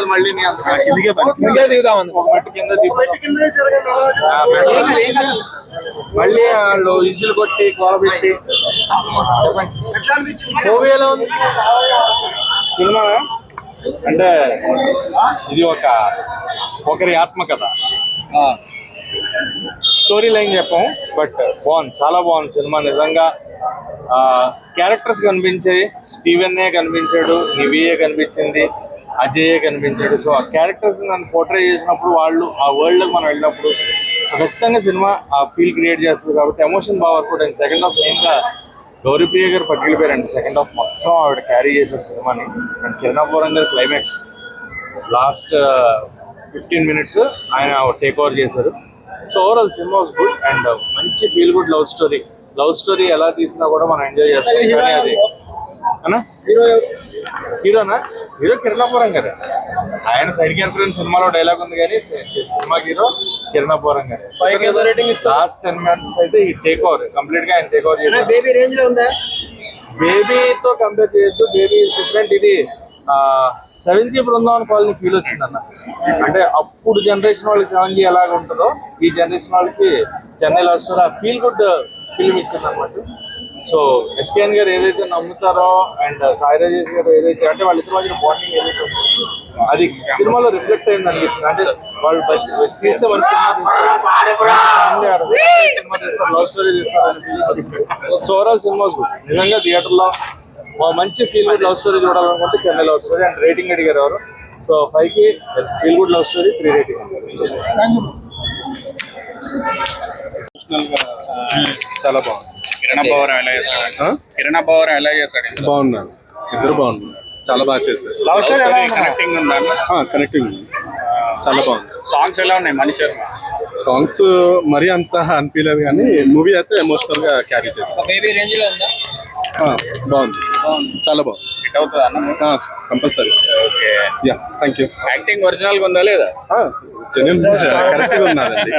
మళ్ళీ మళ్ళీ వాళ్ళు ఇసులు కొట్టి గోల పెట్టి మూవీ ఎలా ఉంది సినిమా అంటే ఇది ఒకరి ఆత్మకథ స్టోరీ లైన్ చెప్పాం బట్ బాగుంది చాలా బాగుంది సినిమా నిజంగా క్యారెక్టర్స్ కనిపించాయి స్టీవెన్ఏ కనిపించాడు నివియే కనిపించింది అజయే కనిపించాడు సో ఆ క్యారెక్టర్స్ నన్ను పోర్ట్రే చేసినప్పుడు వాళ్ళు ఆ వరల్డ్కి మనం వెళ్ళినప్పుడు ఖచ్చితంగా సినిమా ఆ ఫీల్ క్రియేట్ చేస్తుంది కాబట్టి ఎమోషన్ బాగా వర్కౌట్ అయింది సెకండ్ హాఫ్ మెయిన్గా గౌరీప్రియ గారు పట్టుకెళ్ళిపోయారండి సెకండ్ హాఫ్ మొత్తం ఆవిడ క్యారీ చేశారు సినిమాని అండ్ కిరణాపురం గారు క్లైమాక్స్ లాస్ట్ 15 minutes ఆయన టేక్ ఓవర్ చేశారు so overall cinema was good and మంచి ఫీల్ గుడ్ లవ్ స్టోరీ ఎలా తీసినా కూడా మనం ఎంజాయ్ చేస్తాం కానీ అది అన్నా హీరోనా హీరో కిరణాపురం గారు ఆయన సైడ్ క్యారెక్టర్ సినిమాలో డైలాగ్ ఉంది కానీ సినిమా హీరో కిరణాపురం గారు లాస్ట్ 10 minutes అయితే ఈ టేక్ ఓవర్ కంప్లీట్ గా ఆయన టేక్ ఓవర్ చేశారు బేబీ రేంజ్ లో ఉందా బేబీతో కంపేర్ చేయొద్దు బేబీ డిఫరెంట్ ఇది 7G బృందావన్ కాలనీ ఫీల్ వచ్చిందన్న అంటే అప్పుడు జనరేషన్ వాళ్ళకి 7G ఎలాగ ఉంటుందో ఈ జనరేషన్ వాళ్ళకి చెన్నై లవ్ స్టోరీ ఆ ఫీల్ గుడ్ ఫిల్మ్ ఇచ్చింది అనమాట సో ఎస్కేఎన్ గారు ఏదైతే నమ్ముతారో అండ్ సాయి రాజేష్ గారు ఏదైతే అంటే వాళ్ళిద్దరి మధ్య బాండింగ్ ఏదైతే ఉంటుందో అది సినిమాలో రిఫ్లెక్ట్ అయింది అనిపించింది అంటే వాళ్ళు తీస్తే మంచి సినిమా తీస్తారు లవ్ స్టోరీ తీస్తారు అని ఫీలింగ్ సో ఓవరాల్ సినిమా నిజంగా థియేటర్లో మంచి ఫీల్ గుడ్ లవ్ స్టోరీ చూడాలనుకుంటే Chennai love story and rating అడిగారు ఎవరు సో 5కి feel good love story 3 rating చాలా బాగుంది కిరణ్ అబ్బవరం ఎలా చేశాడు బాగున్నాను ఇద్దరు బాగున్నారు చాలా బాగా చేశారు కనెక్టింగ్ ఉందా కనెక్టింగ్ చాలా బాగుంది సాంగ్స్ ఎలా ఉన్నాయి మనిషి సాంగ్స్ మరీ అంత అనిపించలేదు కానీ మూవీ అయితే ఎమోషనల్ గా క్యారీ చేస్తాం బేబీ రేంజ్ లో ఉందా బాగుంది చాలా బాగుంది హిట్ అవుతుంది అన్న compulsory okay yeah thank you acting original గా ఉందా లేదా జెన్యూన్ కరెక్ట్ గా ఉన్నదండి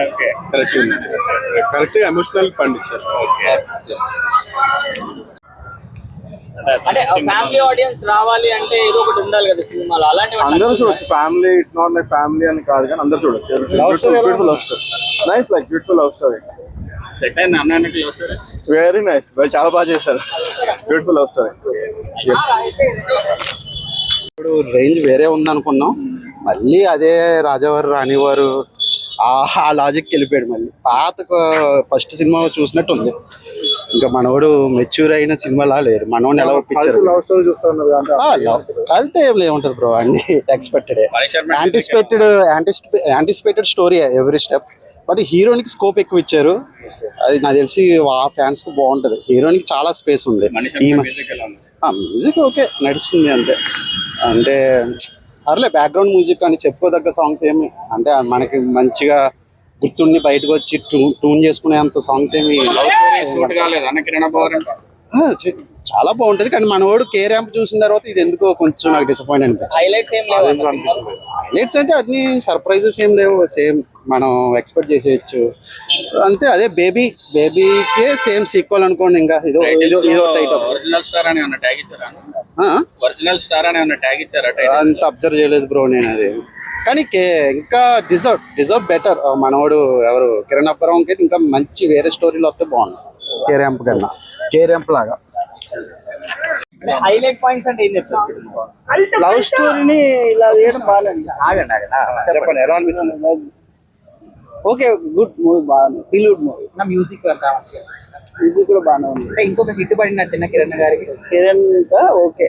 కరెక్ట్ ఉన్నది కరెక్ట్ ఎమోషనల్ పండించారు అంటే ఫ్యామిలీ ఆడియన్స్ రావాలి అంటే ఏదో ఒకటి ఉండాలి కదా సినిమాలో అలాంటి అందరూ చూడొచ్చు family it's not like family అని కాదు కానీ అందరూ చూడొచ్చు beautiful love story nice like beautiful love story set అయింది అన్నానికి లవ్ స్టోరీ వెరీ నైస్ చాలా బాగా చేశారు బ్యూటిఫుల్ లవ్ స్టోరీ ఇప్పుడు రేంజ్ వేరే ఉందనుకున్నాం మళ్ళీ అదే రాజావారు రాణివారు ఆ లాజిక్కి వెళ్ళిపోయాడు మళ్ళీ పాత ఫస్ట్ సినిమా చూసినట్టు ఉంది ఇంకా మనోడు మెచ్యూర్ అయిన సినిమాలా లేరు మనోడిని ఎలా ఒప్పించారు లవ్ స్టోరీ చూస్తున్నారు కలితే ఏం ఏముంటుంది బ్రో అన్ని expected anticipated story every step but హీరోనికి స్కోప్ ఎక్కువ ఇచ్చారు అది నాకు తెలిసి ఆ ఫ్యాన్స్ కు బాగుంటది హీరోనికి చాలా స్పేస్ ఉంది మ్యూజిక్ ఓకే నడుస్తుంది అంతే అంటే అర్లే బ్యాక్గ్రౌండ్ మ్యూజిక్ అని చెప్పుకోదగ్గ సాంగ్స్ ఏమి అంటే మనకి మంచిగా గుర్తుండి బయటకు వచ్చి ట్యూన్ చేసుకునే అంత సాంగ్స్ ఏమి చాలా బాగుంటది కానీ మనోడు కే ర్యాంప్ చూసిన తర్వాత ఇది ఎందుకో కొంచెం నాకు డిసప్పాయింట్ అనిపించింది హైలైట్స్ అంటే అన్ని సర్ప్రైజెస్ ఏం లేవు సేమ్ మనం ఎక్స్పెక్ట్ చేసేయచ్చు అంతే అదే బేబీకే సేమ్ సీక్వల్ అనుకోండి ఇంకా ఇదో ఒరిజినల్ స్టార్ అని ఉన్న ట్యాగ్ ఇచ్చారా ఒరిజినల్ స్టార్ అని ఉన్న ట్యాగ్ ఇచ్చారా అంత అబ్జర్వ్ చేయలేదు బ్రో నేను అది కానీ ఇంకా డిజర్వ్ బెటర్ మనోడు ఎవరు కిరణ్ అబ్బవరంకి ఇంకా మంచి వేరే స్టోరీలో వస్తే బాగుంది కే ర్యాంప్ కన్నా కే ర్యాంప్ లాగా హైలైట్ పాయింట్స్ అంటే ఏం చెప్తారు లవ్ స్టోరీని ఇలా చేయడం బాగాలేదు చెప్పండి ఎలా అనిపించింది ఓకే గుడ్ మూవీ బాగుంది ఫీల్ గుడ్ మూవీ నా మ్యూజిక్ మ్యూజిక్ కూడా బాగానే ఉంది అంటే ఇంకొక హిట్ పడినట్టు కిరణ్ గారికి కిరణ్ ఇంకా ఓకే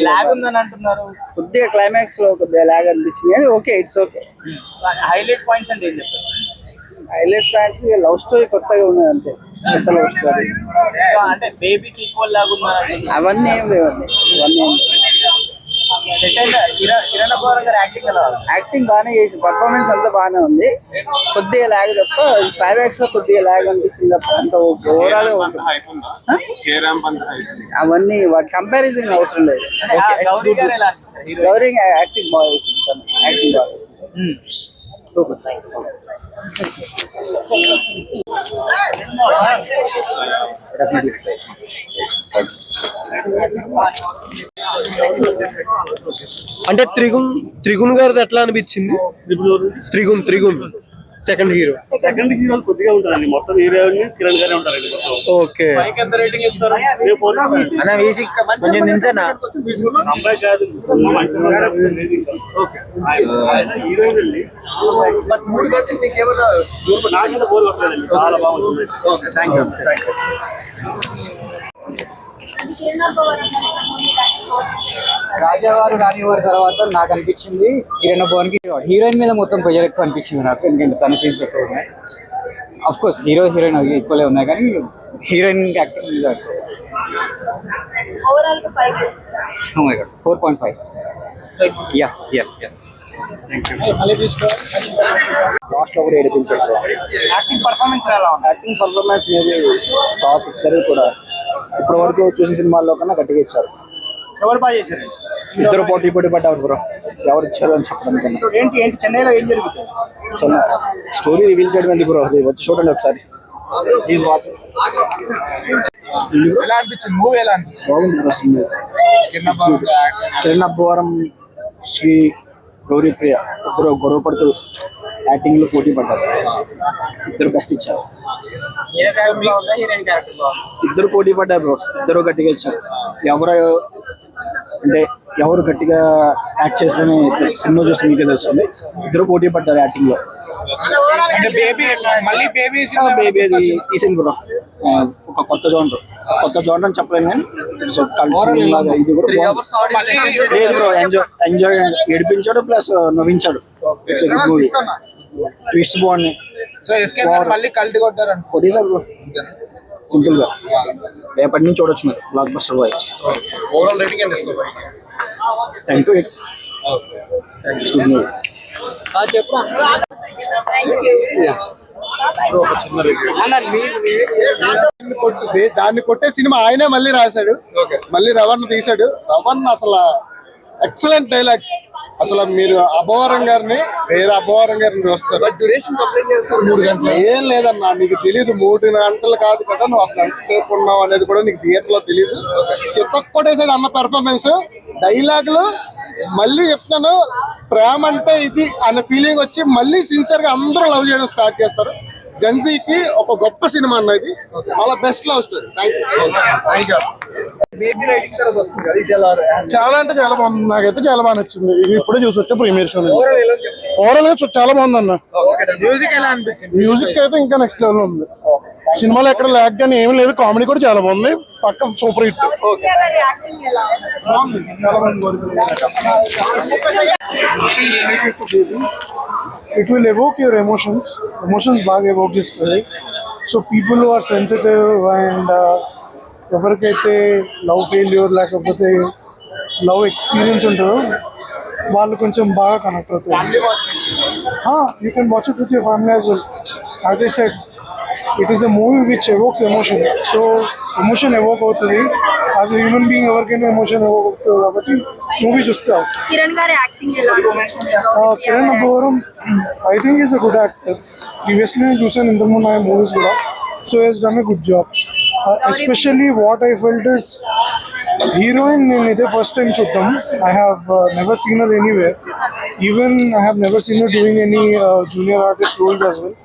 లాగ్ ఉందని అంటున్నారు కొద్దిగా క్లైమాక్స్ లో కొద్దిగా లాగ్ అనిపించింది కానీ okay it's okay highlight points అంటే ఏం చెప్తారు హైలైట్ పాయింట్ లవ్ స్టోరీ కొత్తగా ఉన్నది అంతే కొత్త లవ్ స్టోరీ అంటే బేబీకి ఈక్వల్ లాగా ఉన్నారు అవన్నీ ఏం లేవండి కిరణ్ అబ్బవరం గారు యాక్టింగ్ బాగానే చేసి పర్ఫార్మెన్స్ అంతా బాగానే ఉంది కొద్దిగా లాగ్ తప్ప క్లైమాక్స్ లో కొద్దిగా లాగ్ అనిపించింది తప్ప అంత ఓవరాల్ అవన్నీ వాటి కంపారిజన్ అవసరం లేదు గౌరీ యాక్టింగ్ బాగా చేసింది యాక్టింగ్ బాగా సూపర్ అంటే త్రిగుణ్ గారిది ఎట్లా అనిపించింది? Trigun second hero. Second hero కొద్దిగా ఉంటారండి, మొత్తం హీరో కిరణ్ గారే ఉంటారండి మొత్తం. ఓకే. పైకి ఎంత రేటింగ్ ఇస్తారు? కొంచెం నించనా? అబ్బాయి కాదు, హీరోయిన్ అండి. నాకైతే బోర్ కొట్టలేదండి, చాలా బాగుంటుంది. రాజావారు రానివారి తర్వాత నాకు అనిపించింది కిరణ్ భవన్ కి హీరోయిన్ మీద మొత్తం ప్రెజర్ ఎక్కువ అనిపించింది నాకు. ఎందుకంటే తన సీన్స్ ఎక్కువ ఉన్నాయి. అఫ్ కోర్స్ హీరోయిన్ ఈక్వలే ఉన్నాయి, కానీ హీరోయిన్ యాక్టింగ్ మీద 4.5. యా లాస్ట్ లో కూడా ఏడిపించాడు. యాక్టింగ్ పర్ఫార్మెన్స్ ఎలా ఉంది? యాక్టింగ్ పర్ఫార్మెన్స్ మేబీ టాప్ ఇద్దరు కూడా ఇప్పటి వరకు చూసిన సినిమాల్లో కన్నా గట్టిగా ఇచ్చారు. ఎవరు బాగా చేశారు? ఇద్దరు పోటీ పడ్డారు బ్రో, ఎవరు ఇచ్చారు అని చెప్పడం కన్నా. ఏంటి చెన్నైలో ఏం జరుగుతుంది? చిన్న స్టోరీ రివీల్ చేయడం ఎందుకు బ్రో, అది వచ్చి చూడండి ఒకసారి. ఎలా అనిపించింది మూవీ? ఎలా అనిపించింది? బాగుంది బ్రో సినిమా. కిరణ్ అబ్బవరం, శ్రీ గౌరీప్రియ ఇద్దరు గొడవ పడుతూ యాక్టింగ్ లో పోటీ పడ్డారు. ఇద్దరు బెస్ట్ ఇచ్చారు. హీరో క్యారెక్టర్ బాగుందా, హీరోయిన్ క్యారెక్టర్ బాగుందా? ఇద్దరు పోటీ పడ్డారు బ్రో, ఇద్దరు గట్టిగా ఇచ్చారు. ఎవరు గట్టిగా యాక్ట్ చేస్తారని సినిమా చూస్తే మీకే తెలుస్తుంది. ఇద్దరు పోటీ పడ్డారు యాక్టింగ్ లో. అంటే బేబీ మళ్ళీ బేబీ బేబీ అది తీసింది బ్రో, ఒక కొత్త జోనర్ అని చెప్పలేను, కానీ ఇది కూడా లేదు బ్రో. ఎంజాయ్ ఏడిపించాడు ప్లస్ నవ్వించాడు. It's good movie. ట్విస్ట్ బాగున్నాయి. మళ్ళీ కల్ట్ కొట్టారు. కొట్టేశారు బ్రో సింపుల్ గా. రేపటి నుంచి చూడొచ్చు మీరు block buster vibes. Overall rating ఎంత ఇస్తారు? 10 to 8. Good movie. దాన్ని కొట్టే సినిమా ఆయనే మళ్ళీ రాశాడు, మళ్ళీ రవణ్ తీశాడు. రవణ్ అసలు ఎక్సలెంట్ డైలాగ్స్. అసలు మీరు అభవరం గారిని చూస్తారు. ఏం లేదన్నా, నీకు తెలీదు. 3 గంటలు కాదు కదా, నువ్వు అసలు ఎంతసేపు ఉన్నావు అనేది కూడా నీకు థియేటర్ లో తెలీదు. చిత్తకొట్టేసాడు అన్న పెర్ఫార్మెన్స్. డైలాగులు మళ్ళీ చెప్తాను, ప్రేమ అంటే ఇది అనే ఫీలింగ్ వచ్చి మళ్ళీ సిన్సియర్ గా అందరూ లవ్ చేయడం స్టార్ట్ చేస్తారు. జెన్జీకి ఒక గొప్ప సినిమా అన్న ఇది, చాలా బెస్ట్ లవ్ స్టోరీ. చాలా అంటే చాలా బాగుంది, నాకైతే చాలా బాగా నచ్చింది. ఇది ఇప్పుడే చూసి వచ్చే ప్రీమియర్ షో. ఓవరాల్ గా చాలా బాగుంది అన్న. మ్యూజిక్ ఎలా అనిపించింది? మ్యూజిక్ అయితే ఇంకా నెక్స్ట్ లెవెల్ ఉంది. సినిమాలో ఎక్కడ ల్యాగ్ కానీ ఏమీ లేదు. కామెడీ కూడా చాలా బాగుంది, పక్క super hit. It will evoke your emotions బాగా evoke చేస్తుంది. So people who are sensitive and ఎవరికైతే లవ్ ఫెయిల్యూర్ లేకపోతే లవ్ ఎక్స్పీరియన్స్ ఉంటుందో వాళ్ళు కొంచెం బాగా కనెక్ట్ అవుతారు. You can watch it with your family as well. As I said, it is a movie which evokes emotion. So emotion evoke అవుతుంది. As a human being ఎవరికైనా emotion evoke అవుతుంది కాబట్టి movie చూస్తాం. కిరణ్ గారి యాక్టింగ్ ఎలా? Kiran Abbavaram I think is a good actor. Previously నేను చూసాను ఇంతకుముందు ఆయన మూవీస్ కూడా. So he's done a good job. Especially what I felt is heroine నేను ఇదే ఫస్ట్ టైం చూద్దాం. I have never seen her anywhere. Even I have never seen her doing any junior artist roles as well.